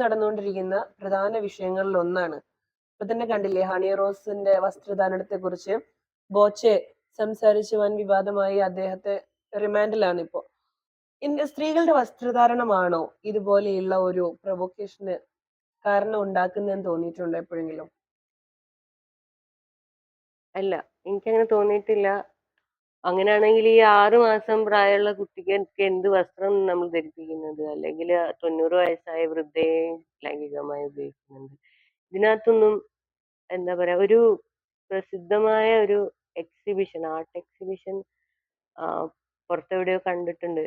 നടന്നുകൊണ്ടിരിക്കുന്ന പ്രധാന വിഷയങ്ങളിൽ ഒന്നാണ്. ഇപ്പൊ തന്നെ കണ്ടില്ലേ, ഹണി റോസിന്റെ വസ്ത്രധാരണത്തെ കുറിച്ച് ബോച്ചെ സംസാരിച്ച് വൻ വിവാദമായി അദ്ദേഹത്തെ റിമാൻഡിലാണ് ഇപ്പോ. സ്ത്രീകളുടെ വസ്ത്രധാരണമാണോ ഇതുപോലെയുള്ള ഒരു പ്രൊവോക്കേഷന് കാരണം ഉണ്ടാക്കുന്നതെന്ന് തോന്നിയിട്ടുണ്ടോ എപ്പോഴെങ്കിലും? അല്ല, എനിക്കങ്ങനെ തോന്നിയിട്ടില്ല. അങ്ങനെയാണെങ്കിൽ ഈ 6 മാസം പ്രായമുള്ള കുട്ടിക്ക് എന്ത് വസ്ത്രം നമ്മൾ ധരിപ്പിക്കുന്നത്? അല്ലെങ്കിൽ 90 വയസ്സായ വൃദ്ധയെ ലൈംഗികമായി ഉപയോഗിക്കുന്നുണ്ട്. ഇതിനകത്തൊന്നും എന്താ പറയാ, ഒരു പ്രസിദ്ധമായ ഒരു എക്സിബിഷൻ, ആർട്ട് എക്സിബിഷൻ പുറത്തെവിടെയോ കണ്ടിട്ടുണ്ട്.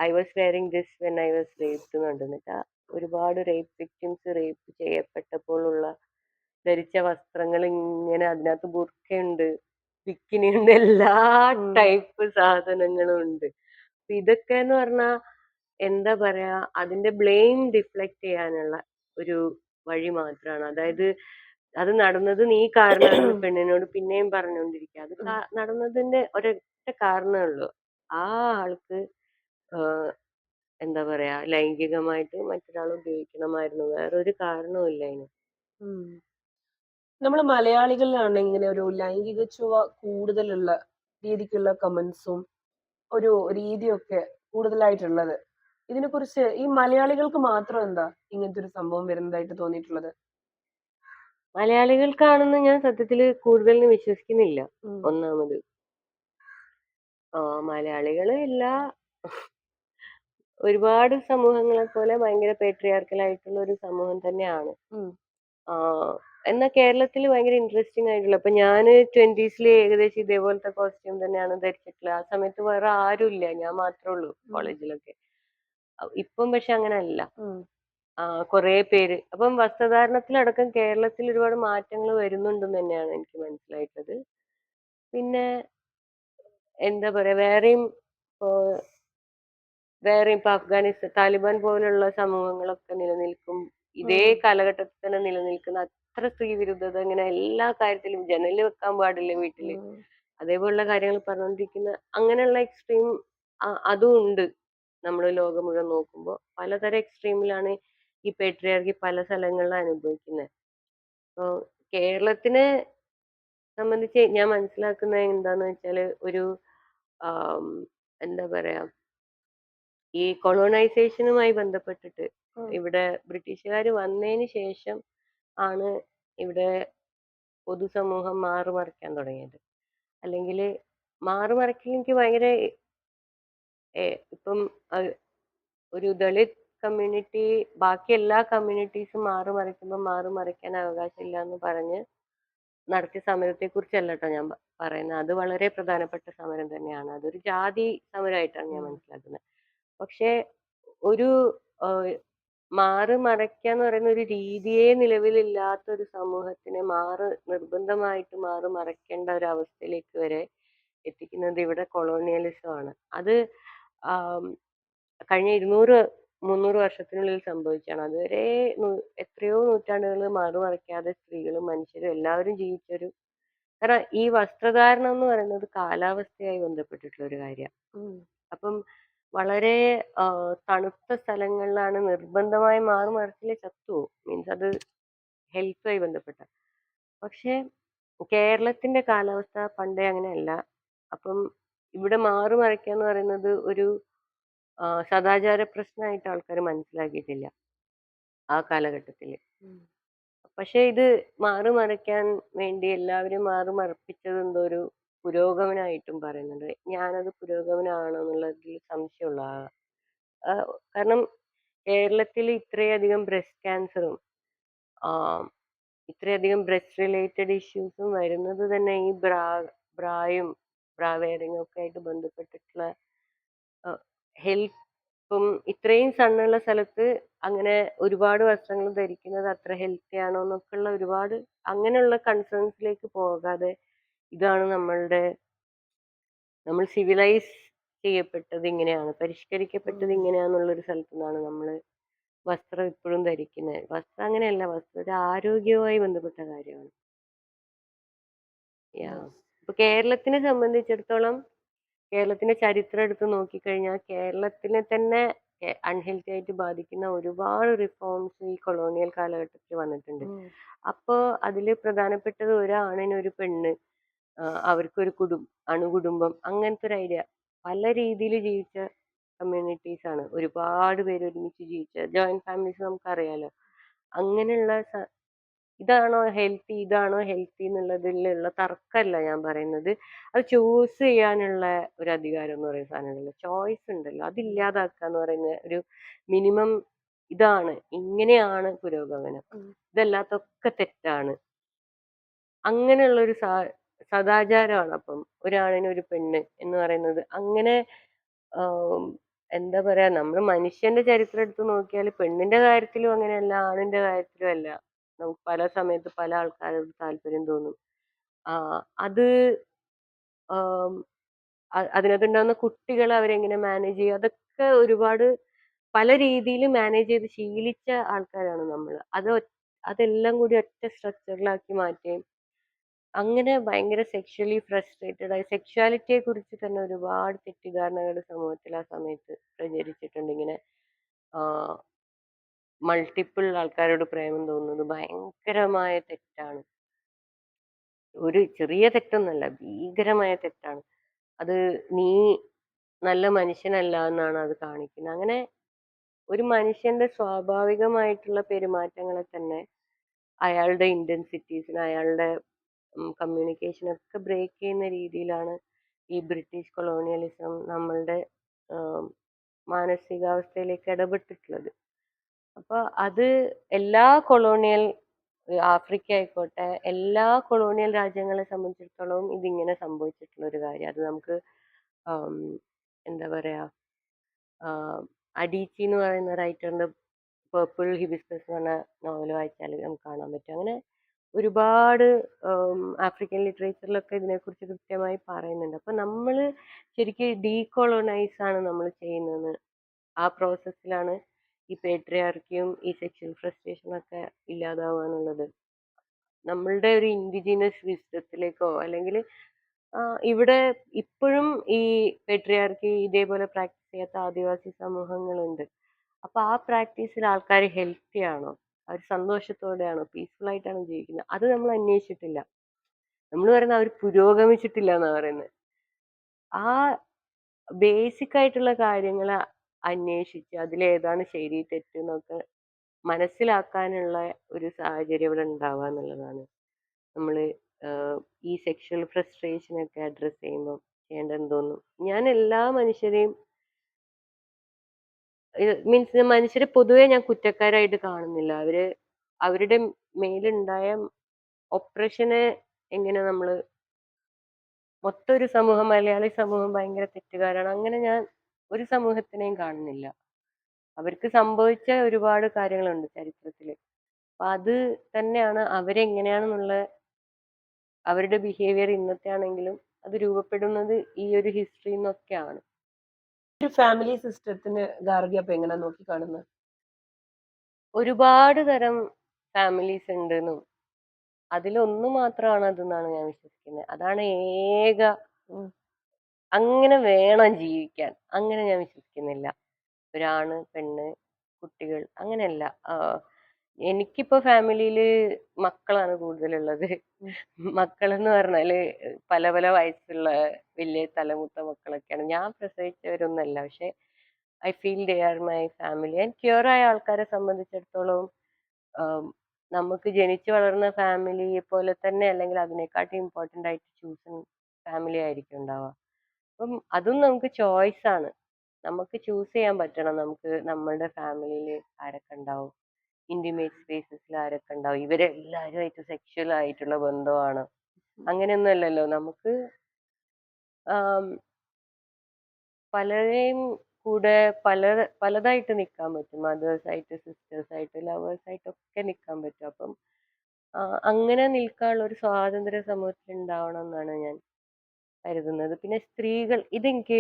I was wearing this when I was raped എന്ന് കണ്ടു. എന്നിട്ട് ഒരുപാട് റേപ്പ് വിക്ടിംസ് റേപ്പ് ചെയ്യപ്പെട്ടപ്പോഴുള്ള ധരിച്ച വസ്ത്രങ്ങൾ ഇങ്ങനെ അതിനകത്ത് ബുർക്കയുണ്ട്, ബിക്കിനി ഉണ്ട്, എല്ലാ ടൈപ്പ് സാധനങ്ങളും ഉണ്ട്. അപ്പൊ ഇതൊക്കെ എന്ന് പറഞ്ഞാ എന്താ പറയാ, അതിന്റെ ബ്ലെയിം ഡിഫ്ലക്ട് ചെയ്യാനുള്ള ഒരു വഴി മാത്രമാണ്. അതായത് അത് നടന്നത് നീ കാരണമാണെന്ന് പെണ്ണിനോട് പിന്നെയും പറഞ്ഞുകൊണ്ടിരിക്കുക. അത് നടന്നതിന്റെ ഒരൊറ്റ കാരണമേ ഉള്ളൂ. ആ ആൾക്ക് ആഹ് എന്താ പറയാ, ലൈംഗികമായിട്ട് മറ്റൊരാൾ ഉപയോഗിക്കണമായിരുന്നു. വേറൊരു കാരണവും ഇല്ല അതിന്. നമ്മൾ മലയാളികളിലാണ് ഇങ്ങനെ ഒരു ലൈംഗിക ചുവ കൂടുതലുള്ള രീതിക്കുള്ള കമന്റ്സും ഒരു രീതിയൊക്കെ കൂടുതലായിട്ടുള്ളത്. ഇതിനെക്കുറിച്ച് ഈ മലയാളികൾക്ക് മാത്രം എന്താ ഇങ്ങനത്തെ ഒരു സംഭവം വരുന്നതായിട്ട് തോന്നിയിട്ടുള്ളത്? മലയാളികൾക്കാണെന്ന് ഞാൻ സത്യത്തില് കൂടുതലും വിശ്വസിക്കുന്നില്ല. ഒന്നാമത് മലയാളികള് എല്ലാ ഒരുപാട് സമൂഹങ്ങളെ പോലെ ഭയങ്കര patriarchal ആയിട്ടുള്ള ഒരു സമൂഹം തന്നെയാണ്. എന്നാൽ കേരളത്തിൽ ഭയങ്കര ഇൻട്രസ്റ്റിംഗ് ആയിട്ടുള്ള, ഇപ്പൊ ഞാന് 20s ഏകദേശം ഇതേപോലത്തെ കോസ്റ്റ്യൂം തന്നെയാണ് ധരിച്ചിട്ടുള്ളത്. ആ സമയത്ത് വേറെ ആരും ഇല്ല, ഞാൻ മാത്രമേ ഉള്ളൂ കോളേജിലൊക്കെ. ഇപ്പം പക്ഷെ അങ്ങനല്ല. കുറേ പേര്, അപ്പം വസ്ത്രധാരണത്തിലടക്കം കേരളത്തിൽ ഒരുപാട് മാറ്റങ്ങൾ വരുന്നുണ്ടെന്ന് തന്നെയാണ് എനിക്ക് മനസ്സിലായിട്ടുള്ളത്. പിന്നെ എന്താ പറയാ, വേറെയും ഇപ്പൊ അഫ്ഗാനിസ്ഥാൻ താലിബാൻ പോലുള്ള സമൂഹങ്ങളൊക്കെ നിലനിൽക്കും. ഇതേ കാലഘട്ടത്തിൽ തന്നെ നിലനിൽക്കുന്ന അത്ര സ്ത്രീ വിരുദ്ധത, ഇങ്ങനെ എല്ലാ കാര്യത്തിലും ജനല് വെക്കാൻ പാടില്ല വീട്ടില്, അതേപോലുള്ള കാര്യങ്ങൾ പറഞ്ഞുകൊണ്ടിരിക്കുന്ന അങ്ങനെയുള്ള എക്സ്ട്രീം അതും ഉണ്ട്. നമ്മൾ ലോകം മുഴുവൻ നോക്കുമ്പോൾ പലതരം എക്സ്ട്രീമിലാണ് ഈ പേട്രിയാർക്കി പല സ്ഥലങ്ങളിലും അനുഭവിക്കുന്നത്. അപ്പോൾ കേരളത്തിനെ സംബന്ധിച്ച് ഞാൻ മനസ്സിലാക്കുന്നത് എന്താന്ന് വെച്ചാല്, ഒരു ആം, എന്താ പറയാ, ഈ കൊളോണൈസേഷനുമായി ബന്ധപ്പെട്ടിട്ട് ഇവിടെ ബ്രിട്ടീഷുകാർ വന്നതിന് ശേഷം ആണ് ഇവിടെ പൊതുസമൂഹം മാറുമറിക്കാൻ തുടങ്ങിയത്. അല്ലെങ്കിൽ മാറുമറിക്കൽ എനിക്ക് ഭയങ്കര ഇപ്പം ഒരു ദളിത് കമ്മ്യൂണിറ്റി ബാക്കി എല്ലാ കമ്മ്യൂണിറ്റീസും മാറുമറിക്കുമ്പോൾ മാറുമറിക്കാൻ അവകാശമില്ല എന്ന് പറഞ്ഞ് നടത്തിയ സമരത്തെ കുറിച്ചല്ല കേട്ടോ ഞാൻ പറയുന്നത്. അത് വളരെ പ്രധാനപ്പെട്ട സമരം തന്നെയാണ്. അതൊരു ജാതി സമരമായിട്ടാണ് ഞാൻ മനസ്സിലാക്കുന്നത്. പക്ഷേ ഒരു മാറി മറയ്ക്കുക എന്ന് പറയുന്ന ഒരു രീതിയെ നിലവിലില്ലാത്ത ഒരു സമൂഹത്തിനെ നിർബന്ധമായിട്ട് മാറി മറയ്ക്കേണ്ട ഒരു അവസ്ഥയിലേക്ക് വരെ എത്തിക്കുന്നത് ഇവിടെ കൊളോണിയലിസം ആണ്. അത് കഴിഞ്ഞ 200-300 വർഷത്തിനുള്ളിൽ സംഭവിച്ചാണ്. അതുവരെ എത്രയോ നൂറ്റാണ്ടുകൾ മാറി മറയ്ക്കാതെ സ്ത്രീകളും മനുഷ്യരും എല്ലാവരും ജീവിച്ചൊരു, കാരണം ഈ വസ്ത്രധാരണം എന്ന് പറയുന്നത് കാലാവസ്ഥയായി ബന്ധപ്പെട്ടിട്ടുള്ള ഒരു കാര്യമാണ്. അപ്പം വളരെ തണുത്ത സ്ഥലങ്ങളിലാണ് നിർബന്ധമായി മാറുമറച്ചിലെ ചത്തുപോകും. മീൻസ് അത് ഹെൽത്തുമായി ബന്ധപ്പെട്ട. പക്ഷെ കേരളത്തിന്റെ കാലാവസ്ഥ പണ്ടേ അങ്ങനെയല്ല. അപ്പം ഇവിടെ മാറുമറയ്ക്കുക എന്ന് പറയുന്നത് ഒരു സദാചാര പ്രശ്നമായിട്ട് ആൾക്കാർ മനസ്സിലാക്കിയിട്ടില്ല ആ കാലഘട്ടത്തിൽ. പക്ഷെ ഇത് മാറുമറയ്ക്കാൻ വേണ്ടി എല്ലാവരും മാറുമറപ്പിച്ചത് എന്തോ ഒരു പുരോഗമനമായിട്ടും പറയുന്നുണ്ട്. ഞാനത് പുരോഗമനമാണോ എന്നുള്ളതിൽ സംശയമുള്ള കാരണം കേരളത്തിൽ ഇത്രയധികം ബ്രസ്റ്റ് ക്യാൻസറും ഇത്രയധികം ബ്രസ്റ്റ് റിലേറ്റഡ് ഇഷ്യൂസും വരുന്നത് തന്നെ ഈ ബ്രായും ബ്രാ വെയറിങ്ങും ഒക്കെ ആയിട്ട് ബന്ധപ്പെട്ടിട്ടുള്ള ഹെൽത്ത്. ഇപ്പം ഇത്രയും സണ്ണുള്ള സ്ഥലത്ത് അങ്ങനെ ഒരുപാട് വസ്ത്രങ്ങൾ ധരിക്കുന്നത് അത്ര ഹെൽത്തി ആണോ എന്നൊക്കെയുള്ള ഒരുപാട് അങ്ങനെയുള്ള കൺസേൺസിലേക്ക് പോകാതെ, ഇതാണ് നമ്മൾ സിവിലൈസ് ചെയ്യപ്പെട്ടത് ഇങ്ങനെയാണ്, പരിഷ്കരിക്കപ്പെട്ടത് ഇങ്ങനെയാണെന്നുള്ളൊരു സ്ഥലത്തു നിന്നാണ് നമ്മൾ വസ്ത്രം ഇപ്പോഴും ധരിക്കുന്നത്. വസ്ത്രം അങ്ങനെയല്ല, വസ്ത്രം ഒരു ആരോഗ്യവുമായി ബന്ധപ്പെട്ട കാര്യമാണ്. ഇപ്പൊ കേരളത്തിനെ സംബന്ധിച്ചിടത്തോളം കേരളത്തിന്റെ ചരിത്രം എടുത്ത് നോക്കിക്കഴിഞ്ഞാൽ കേരളത്തിനെ തന്നെ അൺഹെൽത്തി ആയിട്ട് ബാധിക്കുന്ന ഒരുപാട് റിഫോംസ് ഈ കൊളോണിയൽ കാലഘട്ടത്തിൽ വന്നിട്ടുണ്ട്. ഉം. അപ്പൊ അതില് പ്രധാനപ്പെട്ടത് ഒരാണിന് ഒരു പെണ്ണ്, അവർക്കൊരു അണുകുടുംബം, അങ്ങനത്തെ ഒരു ഐഡിയ. പല രീതിയിൽ ജീവിച്ച കമ്മ്യൂണിറ്റീസ് ആണ്. ഒരുപാട് പേര് ഒരുമിച്ച് ജീവിച്ച ജോയിന്റ് ഫാമിലീസ് നമുക്കറിയാലോ. അങ്ങനെയുള്ള ഇതാണോ ഹെൽത്തി എന്നുള്ളതിലുള്ള തർക്കമല്ല ഞാൻ പറയുന്നത്. അത് ചൂസ് ചെയ്യാനുള്ള ഒരു അധികാരം എന്ന് പറയുന്ന സാധനമുണ്ടല്ലോ, ചോയ്സ് ഉണ്ടല്ലോ, അതില്ലാതാക്കുക എന്ന് പറയുന്ന ഒരു മിനിമം ഇതാണ്. ഇങ്ങനെയാണ് പുരോഗമനം. ഉം. ഇതല്ലാത്തൊക്കെ തെറ്റാണ്. അങ്ങനെയുള്ള ഒരു സദാചാരമാണ് അപ്പം ഒരാണിന് ഒരു പെണ്ണ് എന്ന് പറയുന്നത്. അങ്ങനെ ആം, എന്താ പറയാ, നമ്മൾ മനുഷ്യന്റെ ചരിത്രം എടുത്ത് നോക്കിയാൽ പെണ്ണിന്റെ കാര്യത്തിലും അങ്ങനെയല്ല, ആണിന്റെ കാര്യത്തിലും അല്ല. നമുക്ക് പല സമയത്ത് പല ആൾക്കാരോട് താല്പര്യം തോന്നും. ആ അത് ആം, അതിനകത്തുണ്ടാകുന്ന കുട്ടികളെ അവരെങ്ങനെ മാനേജ് ചെയ്യും, അതൊക്കെ ഒരുപാട് പല രീതിയിൽ മാനേജ് ചെയ്ത് ശീലിച്ച ആൾക്കാരാണ് നമ്മൾ. അതെല്ലാം കൂടി ഒറ്റ സ്ട്രക്ചറിലാക്കി മാറ്റുകയും അങ്ങനെ ഭയങ്കര സെക്ഷലി ഫ്രസ്ട്രേറ്റഡ് ആയി, സെക്ഷുവാലിറ്റിയെ കുറിച്ച് തന്നെ ഒരുപാട് തെറ്റിദ്ധാരണകൾ സമൂഹത്തിൽ ആ സമയത്ത് പ്രചരിച്ചിട്ടുണ്ട്. ഇങ്ങനെ മൾട്ടിപ്പിൾ ആൾക്കാരോട് പ്രേമം തോന്നുന്നത് ഭയങ്കരമായ തെറ്റാണ്. ഒരു ചെറിയ തെറ്റൊന്നല്ല, ഭീകരമായ തെറ്റാണ്. അത് നീ നല്ല മനുഷ്യനല്ല എന്നാണ് അത് കാണിക്കുന്നത്. അങ്ങനെ ഒരു മനുഷ്യന്റെ സ്വാഭാവികമായിട്ടുള്ള പെരുമാറ്റങ്ങളെ തന്നെ അയാളുടെ ഇന്റൻസിറ്റീസിന്, അയാളുടെ കമ്മ്യൂണിക്കേഷനൊക്കെ ബ്രേക്ക് ചെയ്യുന്ന രീതിയിലാണ് ഈ ബ്രിട്ടീഷ് കൊളോണിയലിസം നമ്മളുടെ ആം, മാനസികാവസ്ഥയിലേക്ക് ഇടപെട്ടിട്ടുള്ളത്. അപ്പൊ അത് എല്ലാ കൊളോണിയൽ, ആഫ്രിക്ക ആയിക്കോട്ടെ, എല്ലാ കൊളോണിയൽ രാജ്യങ്ങളെ സംബന്ധിച്ചിടത്തോളം ഇതിങ്ങനെ സംഭവിച്ചിട്ടുള്ള ഒരു കാര്യം. അത് നമുക്ക് ആം, എന്താ പറയാ, അഡീച്ചി എന്ന് പറയുന്ന റൈറ്ററിന്റെ പേർപ്പിൾ ഹിബിസ്കസ് എന്ന് പറഞ്ഞ നോവൽ വായിച്ചാൽ നമുക്ക് കാണാൻ പറ്റും. അങ്ങനെ ഒരുപാട് ആഫ്രിക്കൻ ലിറ്ററേച്ചറിലൊക്കെ ഇതിനെക്കുറിച്ച് കൃത്യമായി പറയുന്നുണ്ട്. അപ്പൊ നമ്മൾ ശരിക്കും ഡീകോളോണൈസ് ആണ് നമ്മൾ ചെയ്യുന്നത്. ആ പ്രോസസ്സിലാണ് ഈ പേട്രിയാർക്കിയും ഈ സെക്ഷൽ ഫ്രസ്ട്രേഷനും ഒക്കെ ഇല്ലാതാവുക എന്നുള്ളത്. നമ്മളുടെ ഒരു ഇൻഡിജിനസ് വിസ്ഡത്തിലേക്കോ അല്ലെങ്കിൽ ഇവിടെ ഇപ്പോഴും ഈ പെട്രിയാർക്കി ഇതേപോലെ പ്രാക്ടീസ് ചെയ്യാത്ത ആദിവാസി സമൂഹങ്ങളുണ്ട്. അപ്പൊ ആ പ്രാക്ടീസിൽ ആൾക്കാർ ഹെൽത്തി ആണോ, അവർ സന്തോഷത്തോടെയാണോ, പീസ്ഫുൾ ആയിട്ടാണോ ജീവിക്കുന്നത്, അത് നമ്മൾ അന്വേഷിച്ചിട്ടില്ല. നമ്മൾ പറയുന്നത് അവർ പുരോഗമിച്ചിട്ടില്ല എന്നാ പറയുന്നത്. ആ ബേസിക് ആയിട്ടുള്ള കാര്യങ്ങൾ അന്വേഷിച്ച് അതിലേതാണ് ശരി തെറ്റ് എന്നൊക്കെ മനസ്സിലാക്കാനുള്ള ഒരു സാഹചര്യം ഇവിടെ ഉണ്ടാവുക എന്നുള്ളതാണ് നമ്മൾ ഈ സെക്ഷൽ ഫ്രസ്ട്രേഷൻ ഒക്കെ അഡ്രസ്സ് ചെയ്യുമ്പോൾ ചെയ്യേണ്ടതെന്ന് തോന്നുന്നു. ഞാൻ എല്ലാ മനുഷ്യരെയും, മീൻസ് മനുഷ്യരെ പൊതുവെ ഞാൻ കുറ്റക്കാരായിട്ട് കാണുന്നില്ല. അവരുടെ മേലുണ്ടായ ഒപ്രഷനെ എങ്ങനെ നമ്മൾ, മൊത്തം ഒരു സമൂഹം, മലയാളി സമൂഹം ഭയങ്കര തെറ്റുകാരാണ്, അങ്ങനെ ഞാൻ ഒരു സമൂഹത്തിനെയും കാണുന്നില്ല. അവർക്ക് സംഭവിച്ച ഒരുപാട് കാര്യങ്ങളുണ്ട് ചരിത്രത്തിൽ. അപ്പൊ അത് തന്നെയാണ് അവരെങ്ങനെയാണെന്നുള്ള, അവരുടെ ബിഹേവിയർ ഇന്നത്തെ ആണെങ്കിലും അത് രൂപപ്പെടുന്നത് ഈ ഒരു ഹിസ്റ്ററിയിൽ നിന്നൊക്കെയാണ്. ഒരു ഫാമിലി സിസ്റ്റത്തിന് ഗാർഗി അപ്പൊ എങ്ങനെ നോക്കി കാണുന്നത്? ഒരുപാട് തരം ഫാമിലീസ് ഉണ്ടെന്നും അതിലൊന്നു മാത്രമാണ് അതെന്നാണ് ഞാൻ വിശ്വസിക്കുന്നത്. അതാണ് ഏക, ഉം. അങ്ങനെ വേണം ജീവിക്കാൻ, അങ്ങനെ ഞാൻ വിശ്വസിക്കുന്നില്ല. ഒരാണ്, പെണ്ണ്, കുട്ടികൾ, അങ്ങനെയല്ല. എനിക്കിപ്പോ ഫാമിലിയില് മക്കളാണ് കൂടുതലുള്ളത്. ഉം. മക്കളെന്ന് പറഞ്ഞാല് പല പല വയസ്സുള്ള വലിയ തലമുത്ത മക്കളൊക്കെയാണ്. ഞാൻ പ്രസവിച്ചവരൊന്നല്ല. പക്ഷെ I feel they are my family. And queer ആയ ആൾക്കാരെ സംബന്ധിച്ചിടത്തോളം ആം, നമുക്ക് ജനിച്ചു വളർന്ന ഫാമിലിയെ പോലെ തന്നെ അല്ലെങ്കിൽ അതിനെക്കാട്ടി ഇമ്പോർട്ടൻ്റ് ആയിട്ട് ചൂസ് ഫാമിലി ആയിരിക്കും ഉണ്ടാവുക. അപ്പം അതും നമുക്ക് ചോയ്സ് ആണ്. നമുക്ക് ചൂസ് ചെയ്യാൻ പറ്റണം. നമുക്ക് നമ്മളുടെ ഫാമിലിയിൽ ആരൊക്കെ ഉണ്ടാവും, ഇന്റിമേറ്റ് സ്പേസസിൽ ആരൊക്കെ ഉണ്ടാവും, ഇവരെല്ലാവരുമായിട്ട് സെക്ഷൽ ആയിട്ടുള്ള ബന്ധമാണ്, അങ്ങനെയൊന്നും അല്ലല്ലോ. നമുക്ക് ആം, പലരെയും കൂടെ പലതായിട്ട് നിൽക്കാൻ പറ്റും. മദേഴ്സ് ആയിട്ട്, സിസ്റ്റേഴ്സ് ആയിട്ട്, ലവേഴ്സ് ആയിട്ടൊക്കെ നിൽക്കാൻ പറ്റും. അപ്പം അങ്ങനെ നിൽക്കാനുള്ള ഒരു സ്വാതന്ത്ര്യ സമൂഹത്തിൽ ഉണ്ടാവണം എന്നാണ് ഞാൻ കരുതുന്നത്. പിന്നെ സ്ത്രീകൾ, ഇതെനിക്ക്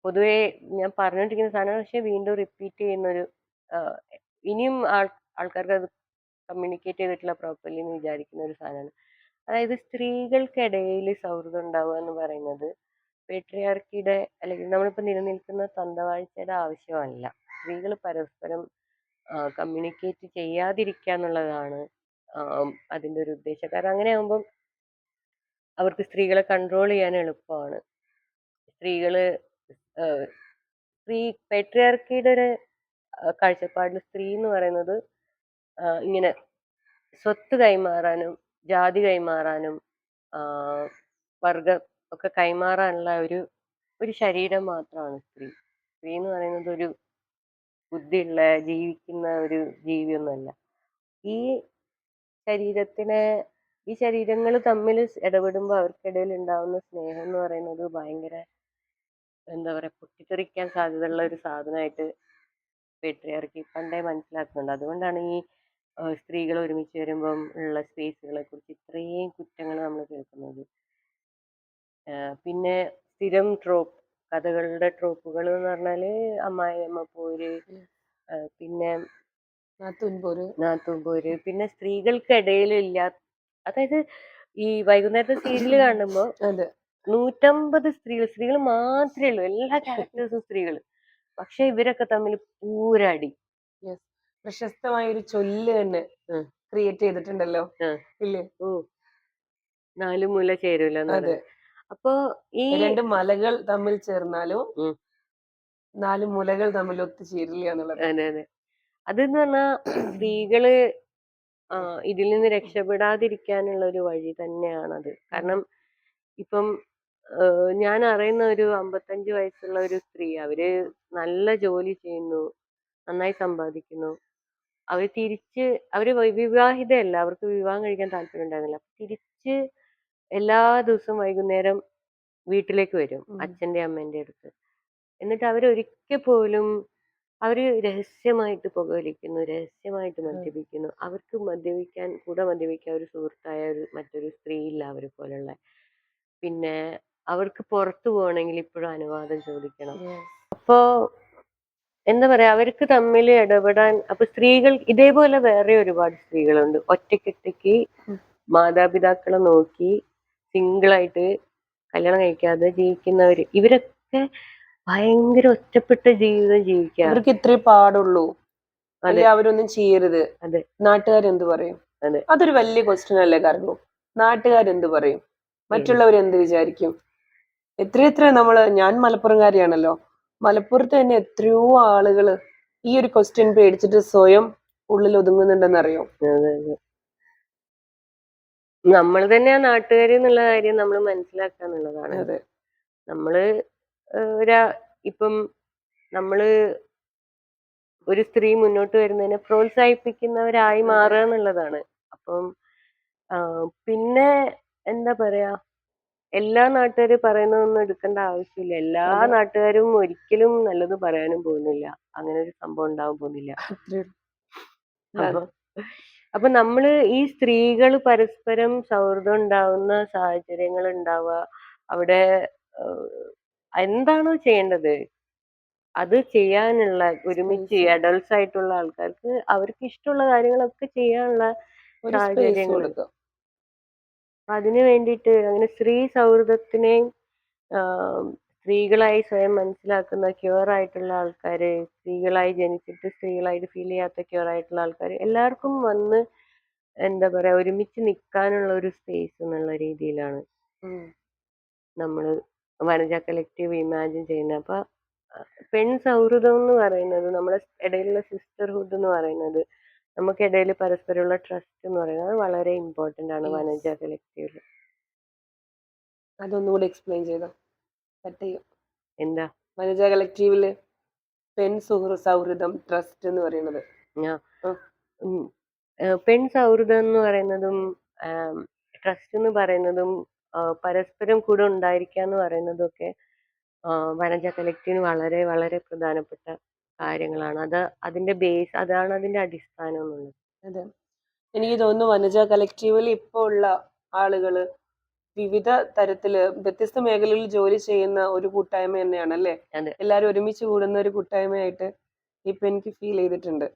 പൊതുവേ ഞാൻ പറഞ്ഞുകൊണ്ടിരിക്കുന്ന സാധനമാണ്, പക്ഷെ വീണ്ടും റിപ്പീറ്റ് ചെയ്യുന്നൊരു, ആഹ് ഇനിയും ആൾക്കാർക്ക് അത് കമ്മ്യൂണിക്കേറ്റ് ചെയ്തിട്ടില്ല പ്രോപ്പർലി എന്ന് വിചാരിക്കുന്ന ഒരു സാധനമാണ്. അതായത് സ്ത്രീകൾക്കിടയിൽ സൗഹൃദം ഉണ്ടാവുക എന്ന് പറയുന്നത് പേട്രിയാർക്കിയുടെ അല്ലെങ്കിൽ നമ്മളിപ്പോൾ നിലനിൽക്കുന്ന തന്തവാഴ്ചയുടെ ആവശ്യമല്ല. സ്ത്രീകൾ പരസ്പരം കമ്മ്യൂണിക്കേറ്റ് ചെയ്യാതിരിക്കുക എന്നുള്ളതാണ് അതിൻ്റെ ഒരു ഉദ്ദേശം. കാരണം അങ്ങനെ ആകുമ്പം അവർക്ക് സ്ത്രീകളെ കൺട്രോൾ ചെയ്യാൻ എളുപ്പമാണ്. സ്ത്രീകള് ഏഹ് സ്ത്രീ പേട്രിയാർക്കിയുടെ ഒരു കാഴ്ചപ്പാടിൽ സ്ത്രീ എന്ന് പറയുന്നത് ഇങ്ങനെ സ്വത്ത് കൈമാറാനും ജാതി കൈമാറാനും വർഗം ഒക്കെ കൈമാറാനുള്ള ഒരു ശരീരം മാത്രമാണ് സ്ത്രീ. സ്ത്രീ എന്ന് പറയുന്നത് ഒരു ബുദ്ധിയുള്ള ജീവിക്കുന്ന ഒരു ജീവിയൊന്നുമല്ല. ഈ ശരീരത്തിനെ ഈ ശരീരങ്ങൾ തമ്മിൽ ഇടപെടുമ്പോൾ അവർക്കിടയിൽ ഉണ്ടാവുന്ന സ്നേഹം എന്ന് പറയുന്നത് ഭയങ്കര എന്താ പറയാ പൊട്ടിത്തെറിക്കാൻ സാധ്യതയുള്ള ഒരു സാധനമായിട്ട് പേട്രിയാർക്കി പണ്ടേ മനസ്സിലാക്കുന്നുണ്ട്. അതുകൊണ്ടാണ് ഈ സ്ത്രീകൾ ഒരുമിച്ച് വരുമ്പം ഉള്ള സ്പേസുകളെ കുറിച്ച് ഇത്രയും കുറ്റങ്ങൾ നമ്മൾ കേൾക്കുന്നത്. പിന്നെ സ്ഥിരം ട്രോപ്പ് കഥകളുടെ ട്രോപ്പുകൾ എന്ന് പറഞ്ഞാല് അമ്മായിയമ്മ പോര്, പിന്നെ നാത്തൂൻ പോര്, പിന്നെ സ്ത്രീകൾക്കിടയിൽ അതായത് ഈ വൈകുന്നേരത്തെ സീരിയൽ കാണുമ്പോ 150 സ്ത്രീകൾ മാത്രമേ ഉള്ളൂ, എല്ലാ ക്യാരക്ടേഴ്സും സ്ത്രീകൾ. പക്ഷെ ഇവരൊക്കെ തമ്മിൽ പൂരടി. പ്രശസ്തമായ ഒരു ചൊല്ല് തന്നെ ക്രിയേറ്റ് ചെയ്തിട്ടുണ്ടല്ലോ ഇല്ലേ? ഓ, 4 മൂല ചേരൂല. അപ്പൊ ഈ 2 മലകൾ തമ്മിൽ ചേർന്നാലും 4 മുലകൾ തമ്മിൽ ഒത്തുചേരില്ല എന്നുള്ളത്. അതെ. അതെന്ന് പറഞ്ഞാ സ്ത്രീകള് ഇതിൽ നിന്ന് രക്ഷപ്പെടാതിരിക്കാനുള്ള ഒരു വഴി തന്നെയാണത്. കാരണം ഇപ്പം ഞാൻ അറിയുന്ന ഒരു 55 വയസ്സുള്ള ഒരു സ്ത്രീ, അവര് നല്ല ജോലി ചെയ്യുന്നു, നന്നായി സമ്പാദിക്കുന്നു. അവര് വിവാഹിതയല്ല, അവർക്ക് വിവാഹം കഴിക്കാൻ താല്പര്യം ഉണ്ടായിരുന്നില്ല. തിരിച്ച് എല്ലാ ദിവസവും വൈകുന്നേരം വീട്ടിലേക്ക് വരും അച്ഛന്റെ അമ്മേന്റെ അടുത്ത്. എന്നിട്ട് അവരൊരിക്കൽ പോലും അവര് രഹസ്യമായിട്ട് പുകവലിക്കുന്നു, രഹസ്യമായിട്ട് മദ്യപിക്കുന്നു. അവർക്ക് കൂടെ മദ്യപിക്കാൻ ഒരു സുഹൃത്തായ മറ്റൊരു സ്ത്രീ ഇല്ല അവരെ പോലുള്ള. പിന്നെ അവർക്ക് പുറത്തു പോകണമെങ്കിൽ ഇപ്പോഴും അനുവാദം ചോദിക്കണം. അപ്പോ എന്താ പറയാ, അവർക്ക് തമ്മിൽ ഇടപെടാൻ അപ്പൊ സ്ത്രീകൾ ഇതേപോലെ വേറെ ഒരുപാട് സ്ത്രീകളുണ്ട്. ഒറ്റയ്ക്ക് മാതാപിതാക്കളെ നോക്കി സിംഗിളായിട്ട് കല്യാണം കഴിക്കാതെ ജീവിക്കുന്നവര്. ഇവരൊക്കെ ഭയങ്കര ഒറ്റപ്പെട്ട ജീവിതം ജീവിക്കുക. അവർക്ക് ഇത്രേ പാടുള്ളൂ, അല്ലെ അവരൊന്നും ചെയ്യരുത്, നാട്ടുകാരെന്ത് പറയും? അതൊരു വലിയ ക്വസ്റ്റ്യൻ അല്ലേ? കാരണം നാട്ടുകാരെന്ത് പറയും, മറ്റുള്ളവരെന്ത് വിചാരിക്കും? എത്ര ഞാൻ മലപ്പുറംകാരിയാണല്ലോ, മലപ്പുറത്ത് തന്നെ എത്രയോ ആളുകള് ഈ ഒരു ക്വസ്റ്റ്യൻ പേടിച്ചിട്ട് സ്വയം ഉള്ളിൽ ഒതുങ്ങുന്നുണ്ടെന്നറിയോ? നമ്മൾ തന്നെ ആ നാട്ടുകാരി എന്നുള്ള കാര്യം നമ്മൾ മനസ്സിലാക്കുക എന്നുള്ളതാണ്. നമ്മള് ഇപ്പം നമ്മള് ഒരു സ്ത്രീ മുന്നോട്ട് വരുന്നതിനെ പ്രോത്സാഹിപ്പിക്കുന്നവരായി മാറുക എന്നുള്ളതാണ്. അപ്പം പിന്നെ എന്താ പറയാ, എല്ലാ നാട്ടുകാരും പറയുന്നതൊന്നും എടുക്കേണ്ട ആവശ്യമില്ല. എല്ലാ നാട്ടുകാരും ഒരിക്കലും നല്ലത് പറയാനും പോകുന്നില്ല. അങ്ങനെ ഒരു സംഭവം ഉണ്ടാവാൻ പോകുന്നില്ല. അപ്പൊ നമ്മള് ഈ സ്ത്രീകൾ പരസ്പരം സൗഹൃദം ഉണ്ടാവുന്ന സാഹചര്യങ്ങൾ ഉണ്ടാവുക, അവിടെ എന്താണോ ചെയ്യേണ്ടത് അത് ചെയ്യാനുള്ള ഒരുമിച്ച് അഡൾട്ട്സ് ആയിട്ടുള്ള ആൾക്കാർക്ക് അവർക്ക് ഇഷ്ടമുള്ള കാര്യങ്ങളൊക്കെ ചെയ്യാനുള്ള സാഹചര്യങ്ങൾ. അതിനു വേണ്ടിയിട്ട് അങ്ങനെ സ്ത്രീ സൗഹൃദത്തിനെയും സ്ത്രീകളായി സ്വയം മനസ്സിലാക്കുന്ന ക്യൂർ ആയിട്ടുള്ള ആൾക്കാര്, സ്ത്രീകളായി ജനിച്ചിട്ട് സ്ത്രീകളായിട്ട് ഫീൽ ചെയ്യാത്ത ക്യൂർ ആയിട്ടുള്ള ആൾക്കാര്, എല്ലാവർക്കും വന്ന് എന്താ പറയാ ഒരുമിച്ച് നിൽക്കാനുള്ള ഒരു സ്പേസ് എന്നുള്ള രീതിയിലാണ് നമ്മള് വനജ കളക്റ്റീവ് ഇമാജിൻ ചെയ്യുന്നത്. അപ്പൊ പെൺ സൗഹൃദം എന്ന് പറയുന്നത്, നമ്മുടെ ഇടയിലുള്ള സിസ്റ്റർഹുഡ് എന്ന് പറയുന്നത്, നമുക്കിടയിൽ പരസ്പരമുള്ള ട്രസ്റ്റ് എന്ന് പറയുന്നത് വളരെ ഇമ്പോർട്ടന്റ് ആണ് വനജ കളക്റ്റീവില്. അതൊന്നുകൂടി എക്സ്പ്ലെയിൻ ചെയ്തോ? എന്താ വനജ കളക്റ്റീവില് പെൺ സൗഹൃദം, ട്രസ്റ്റ് എന്ന് പറയുന്നത്? പെൺ സൗഹൃദം എന്ന് പറയുന്നതും ട്രസ്റ്റ് എന്ന് പറയുന്നതും പരസ്പരം കൂടെ ഉണ്ടായിരിക്കുക എന്ന് പറയുന്നതും ഒക്കെ വനജ കളക്റ്റീവിന് വളരെ വളരെ പ്രധാനപ്പെട്ട കാര്യങ്ങളാണ്. അതിന്റെ ബേസ്, അതാണ് അതിന്റെ അടിസ്ഥാനം എന്നുള്ളത്. അതെ, എനിക്ക് തോന്നുന്നു വനജ കളക്റ്റീവിൽ ഇപ്പോൾ ഉള്ള ആളുകള് വിവിധ തരത്തില് വ്യത്യസ്ത മേഖലകളിൽ ജോലി ചെയ്യുന്ന ഒരു കൂട്ടായ്മ തന്നെയാണ് അല്ലേ? എല്ലാരും ഒരുമിച്ച് കൂടുന്ന ഒരു കൂട്ടായ്മയായിട്ട് ഇപ്പൊ എനിക്ക് ഫീൽ ചെയ്തിട്ടുണ്ട്.